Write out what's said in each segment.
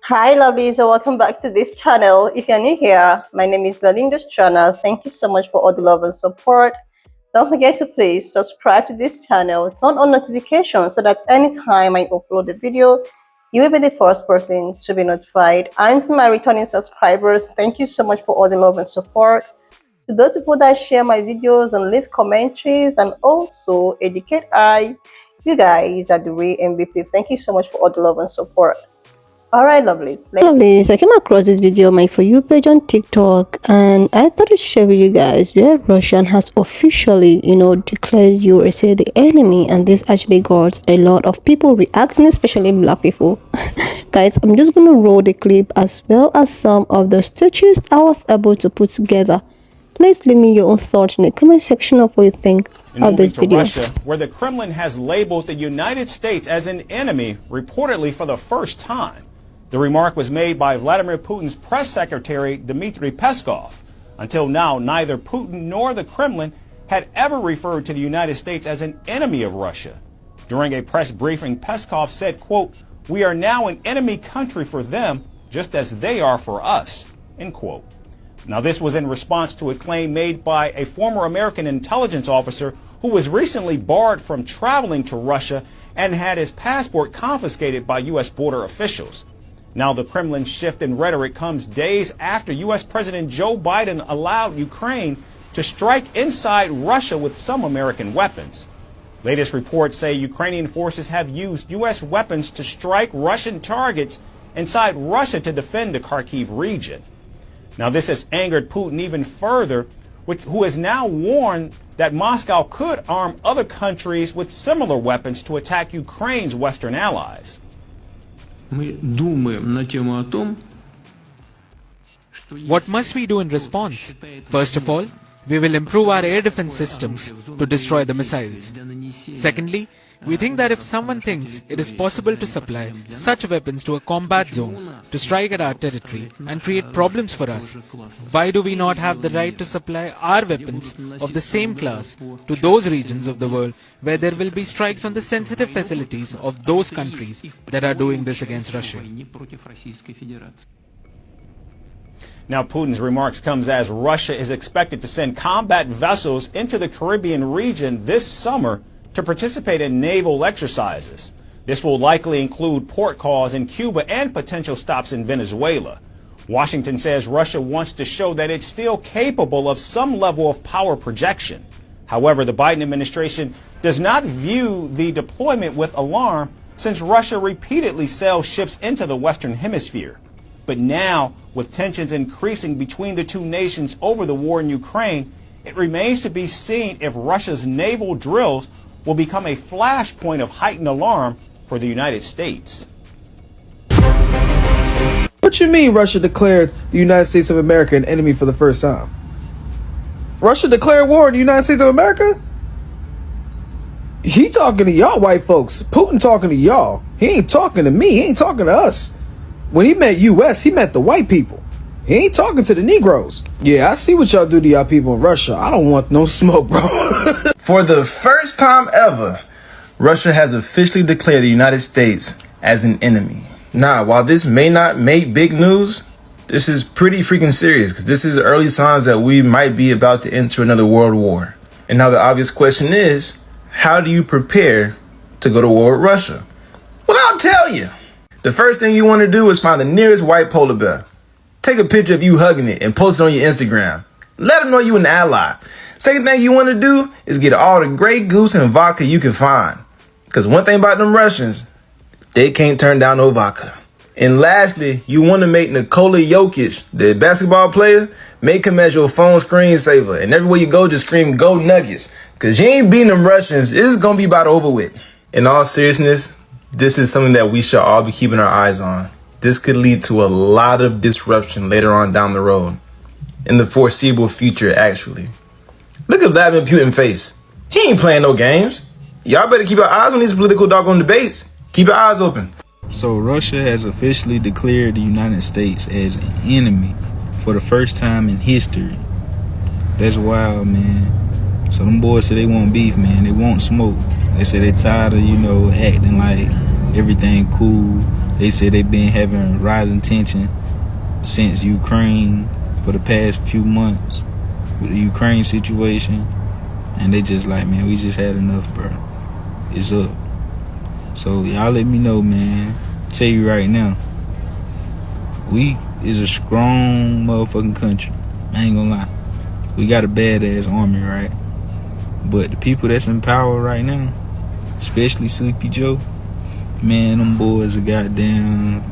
Hi lovelies, so welcome back to this channel. If you're new here, my name is building this channel. Thank you so much for all the love and support. Don't forget to please subscribe to this channel, turn on notifications so that anytime I upload a video, you will be the first person to be notified. And to my returning subscribers, thank you so much for all the love and support. To those people that share my videos and leave commentaries and also educate you guys are the real MVP. Thank you so much for all the love and support. Alright, lovelies. I came across this video on my For You page on TikTok, and I thought to share with you guys where Russia has officially, declared USA the enemy, and this actually got a lot of people reacting, especially black people. Guys, I'm just gonna roll the clip as well as some of the stitches I was able to put together. Please leave me your own thoughts in the comment section of what you think of this video. Russia, where the Kremlin has labeled the United States as an enemy, reportedly for the first time. The remark was made by Vladimir Putin's press secretary, Dmitry Peskov. Until now, neither Putin nor the Kremlin had ever referred to the United States as an enemy of Russia. During a press briefing, Peskov said, quote, "We are now an enemy country for them, just as they are for us," end quote. Now, this was in response to a claim made by a former American intelligence officer who was recently barred from traveling to Russia and had his passport confiscated by U.S. border officials. Now, the Kremlin's shift in rhetoric comes days after U.S. President Joe Biden allowed Ukraine to strike inside Russia with some American weapons. Latest reports say Ukrainian forces have used U.S. weapons to strike Russian targets inside Russia to defend the Kharkiv region. Now, this has angered Putin even further, who has now warned that Moscow could arm other countries with similar weapons to attack Ukraine's Western allies. What must we do in response? First of all, we will improve our air defense systems to destroy the missiles. Secondly, we think that if someone thinks it is possible to supply such weapons to a combat zone to strike at our territory and create problems for us, why do we not have the right to supply our weapons of the same class to those regions of the world where there will be strikes on the sensitive facilities of those countries that are doing this against Russia? Now, Putin's remarks comes as Russia is expected to send combat vessels into the Caribbean region this summer to participate in naval exercises. This will likely include port calls in Cuba and potential stops in Venezuela. Washington says Russia wants to show that it's still capable of some level of power projection. However, the Biden administration does not view the deployment with alarm since Russia repeatedly sails ships into the Western Hemisphere. But now, with tensions increasing between the two nations over the war in Ukraine, it remains to be seen if Russia's naval drills will become a flashpoint of heightened alarm for the United States. What you mean Russia declared the United States of America an enemy for the first time? Russia declared war on the United States of America? He talking to y'all white folks. Putin talking to y'all. He ain't talking to me. He ain't talking to us. When he meant U.S., he meant the white people. He ain't talking to the Negroes. Yeah, I see what y'all do to y'all people in Russia. I don't want no smoke, bro. For the first time ever, Russia has officially declared the United States as an enemy. Now, while this may not make big news, this is pretty freaking serious because this is early signs that we might be about to enter another world war. And now the obvious question is, how do you prepare to go to war with Russia? Well, I'll tell you. The first thing you want to do is find the nearest white polar bear. Take a picture of you hugging it and post it on your Instagram. Let them know you an ally. Second thing you want to do is get all the Grey Goose and vodka you can find. Because one thing about them Russians, they can't turn down no vodka. And lastly, you want to make Nikola Jokic, the basketball player, make him as your phone screensaver. And everywhere you go, just scream, "Go Nuggets." Because you ain't beating them Russians. It's going to be about over with. In all seriousness, this is something that we should all be keeping our eyes on. This could lead to a lot of disruption later on down the road. In the foreseeable future, actually. Look at Vladimir Putin's face. He ain't playing no games. Y'all better keep your eyes on these political doggone debates. Keep your eyes open. So Russia has officially declared the United States as an enemy for the first time in history. That's wild, man. So them boys say they want beef, man. They want smoke. They say they tired of, acting like everything cool. They said they've been having rising tension since Ukraine for the past few months with the Ukraine situation, and they just like, man, we just had enough, bro. It's up. So y'all let me know, man. Tell you right now, we is a strong motherfucking country. I ain't gonna lie. We got a badass army, right? But the people that's in power right now, especially Sleepy Joe, man, them boys are goddamn.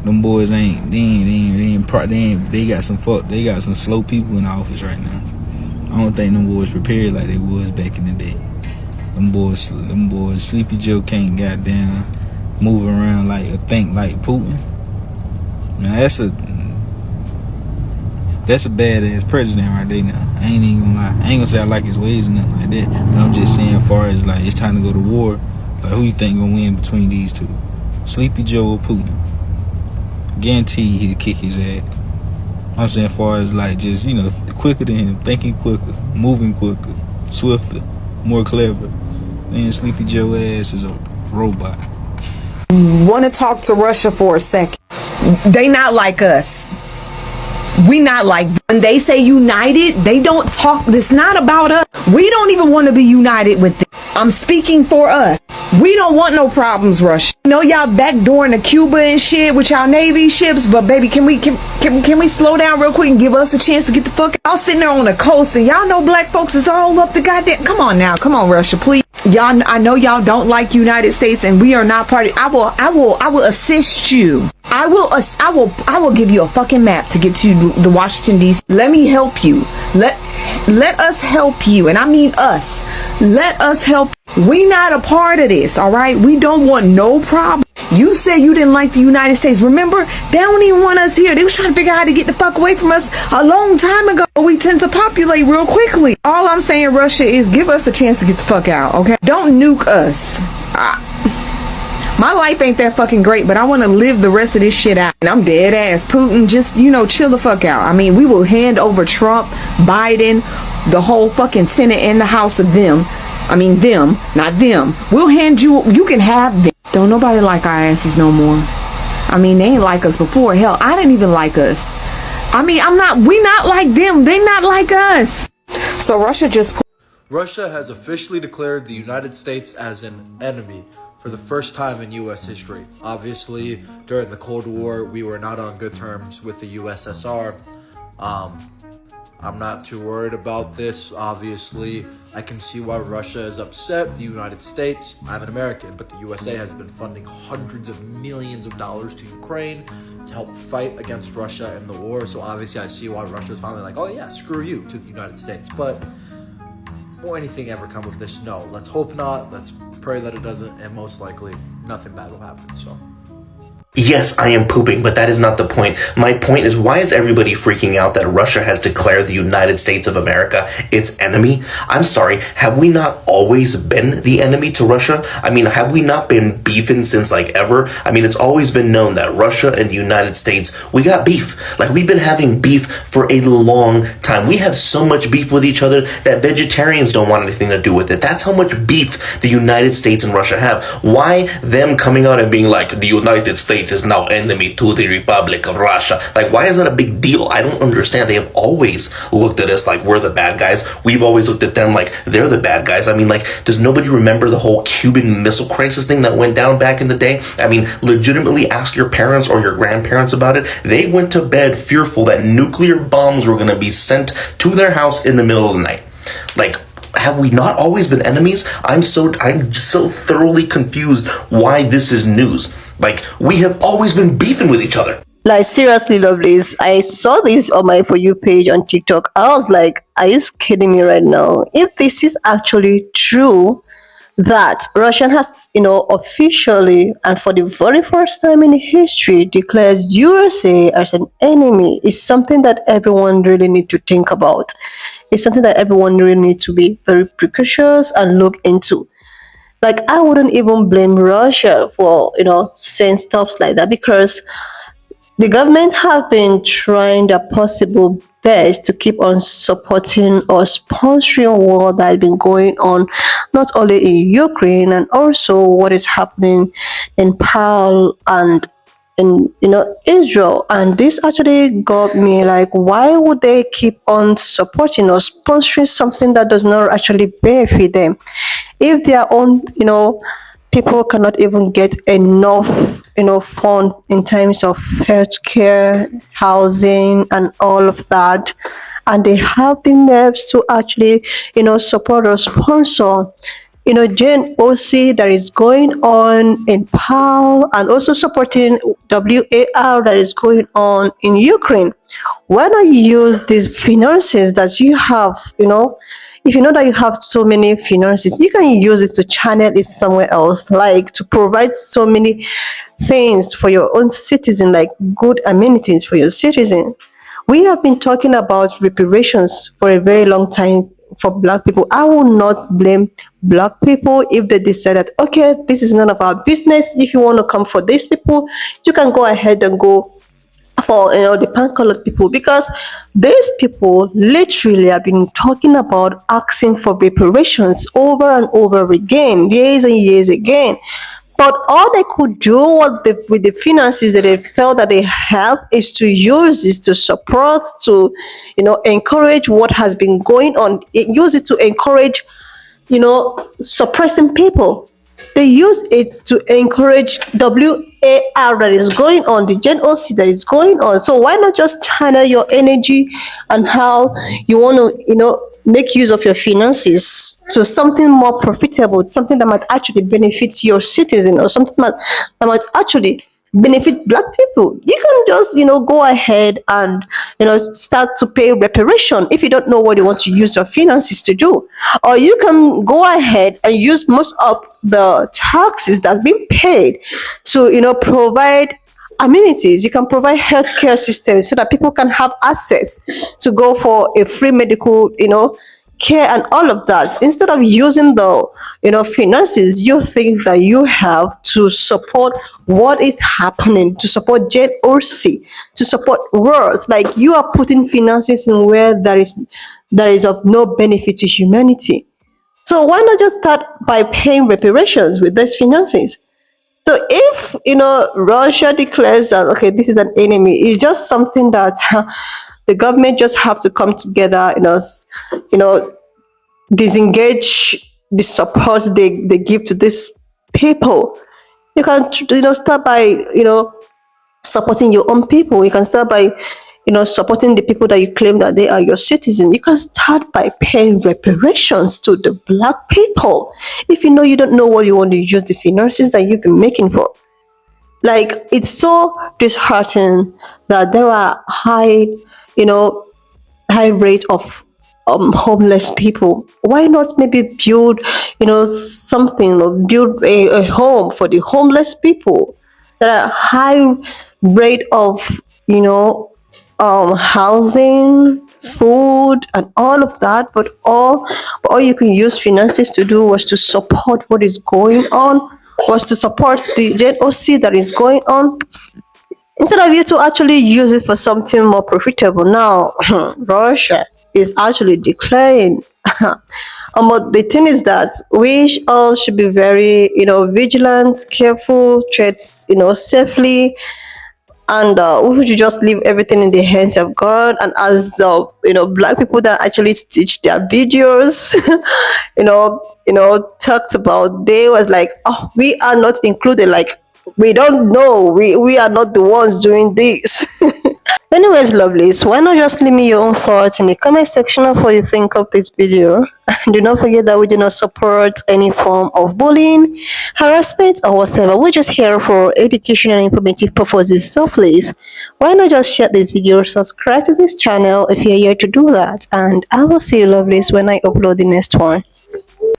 Them boys they got some slow people in office right now. I don't think them boys prepared like they was back in the day. Them boys, Sleepy Joe can't goddamn move around like or think like Putin. Now that's a badass president right there now. I ain't even gonna lie. I ain't gonna say I like his ways or nothing like that. But I'm just saying, as far as like it's time to go to war, like who you think gonna win between these two? Sleepy Joe or Putin? Guarantee he'll kick his ass. I'm saying, as far as like just, you know, quicker than him, thinking quicker, moving quicker, swifter, more clever. Man, Sleepy Joe ass is a robot. Want to talk to Russia for a second. They not like us. We not like, when they say united, they don't talk, it's not about us. We don't even want to be united with them. I'm speaking for us. We don't want no problems, Russia. I know y'all backdooring to Cuba and shit with y'all Navy ships, but baby, can we slow down real quick and give us a chance to get the fuck out? Y'all sitting there on the coast and y'all know black folks is all up the goddamn, come on now, come on Russia, please. Y'all, I know y'all don't like United States and we are not part of, I will assist you. I will give you a fucking map to get to the Washington DC. Let me help you. Let us help you. And I mean us. Let us help. We not a part of this, all right? We don't want no problem. You said you didn't like the United States. Remember, they don't even want us here. They was trying to figure out how to get the fuck away from us a long time ago. We tend to populate real quickly. All I'm saying, Russia, is give us a chance to get the fuck out, okay? Don't nuke us. My life ain't that fucking great, but I want to live the rest of this shit out. And I'm dead ass. Putin, just, you know, chill the fuck out. I mean, we will hand over Trump, Biden, the whole fucking Senate and the House of them. I mean, them, not them. We'll hand you can have them. Don't nobody like our asses no more. I mean, they ain't like us before. Hell, I didn't even like us. I mean, we not like them. They not like us. So Russia has officially declared the United States as an enemy for the first time in U.S. history. Obviously, during the Cold War, we were not on good terms with the USSR. I'm not too worried about this. Obviously, I can see why Russia is upset. The United States, I'm an American, but the USA has been funding hundreds of millions of dollars to Ukraine to help fight against Russia in the war. So obviously, I see why Russia is finally like, oh yeah, screw you to the United States. But will anything ever come of this? No. Let's hope not. Let's pray that it doesn't, and most likely nothing bad will happen. So Yes, I am pooping, but that is not the point. My point is, why is everybody freaking out that Russia has declared the United States of America its enemy? I'm sorry, have we not always been the enemy to Russia? I mean, have we not been beefing since like ever? I mean, it's always been known that Russia and the United States, we got beef. Like, we've been having beef for a long time. We have so much beef with each other that vegetarians don't want anything to do with it. That's how much beef the United States and Russia have. Why them coming out and being like, the United States is now enemy to the Republic of Russia? Like, why is that a big deal? I don't understand. They have always looked at us like we're the bad guys. We've always looked at them like they're the bad guys. I mean, like, does nobody remember the whole Cuban Missile Crisis thing that went down back in the day? I mean, legitimately ask your parents or your grandparents about it. They went to bed fearful that nuclear bombs were going to be sent to their house in the middle of the night. Like, have we not always been enemies? I'm so thoroughly confused why this is news. Like, we have always been beefing with each other. Like, seriously, lovelies, I saw this on my For You page on TikTok. I was like, are you kidding me right now? If this is actually true, that Russia has, officially and for the very first time in history declares USA as an enemy, is something that everyone really need to think about. It's something that everyone really needs to be very precautious and look into. Like, I wouldn't even blame Russia for, saying stuff like that, because the government have been trying their possible best to keep on supporting or sponsoring war that has been going on not only in Ukraine and also what is happening in Pearl and in Israel. And this actually got me like, why would they keep on supporting or sponsoring something that does not actually benefit them if their own people cannot even get enough fund in terms of healthcare, housing, and all of that, and they have the nerves to actually support or sponsor Jane OC that is going on in PAL, and also supporting WAR that is going on in Ukraine. Why not use these finances that you have, if you know that you have so many finances, you can use it to channel it somewhere else, like to provide so many things for your own citizen, like good amenities for your citizen. We have been talking about reparations for a very long time for black people. I will not blame black people if they decide that, okay, this is none of our business. If you want to come for these people, you can go ahead and go for the pan colored people, because these people literally have been talking about asking for reparations over and over again, years and years again. But all they could do with the finances that they felt that they have is to use this to support, to encourage what has been going on. Use it to encourage suppressing people. They use it to encourage WAR that is going on, the Gen OC that is going on. So why not just channel your energy and how you want to, make use of your finances to something more profitable, something that might actually benefit your citizen, or something that might actually benefit black people. You can just go ahead and start to pay reparation if you don't know what you want to use your finances to do, or you can go ahead and use most of the taxes that's been paid to provide amenities. You can provide healthcare systems so that people can have access to go for a free medical care and all of that, instead of using the finances you think that you have to support what is happening, to support JOC, to support words. Like, you are putting finances in where that is of no benefit to humanity. So why not just start by paying reparations with those finances? So if Russia declares that, okay, this is an enemy, it's just something that the government just have to come together, you know, disengage the support they give to these people. You can start by supporting your own people. You can start by supporting the people that you claim that they are your citizens. You can start by paying reparations to the black people if you don't know what you want to use the finances that you've been making for. Like, it's so disheartening that there are you know high rate of homeless people. Why not maybe build something, or build a home for the homeless people? There are high rate of housing, food, and all of that. But all you can use finances to do was to support what is going on, was to support the JOC that is going on, instead of you to actually use it for something more profitable. Now Russia is actually declaring but the thing is that we all should be very vigilant, careful, tread safely, and we should just leave everything in the hands of God. And as the black people that actually stitch their videos talked about, they was like, oh, we are not included, like, we don't know, we are not the ones doing this. Anyways, lovelies, why not just leave me your own thoughts in the comment section of what you think of this video. Do not forget that we do not support any form of bullying, harassment, or whatsoever. We're just here for education and informative purposes. So please, why not just share this video, subscribe to this channel if you're here to do that, and I will see you, lovelies, when I upload the next one.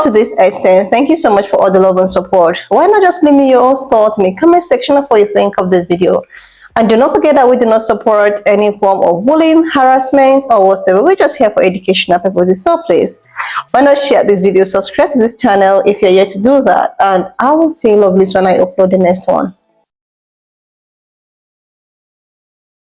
To this extent, thank you so much for all the love and support. Why not just leave me your own thoughts in the comment section of what you think of this video. And do not forget that we do not support any form of bullying, harassment, or whatsoever. We're just here for educational purposes. So please, why not share this video, subscribe to this channel if you're yet to do that, and I will see you, lovelies, when I upload the next one.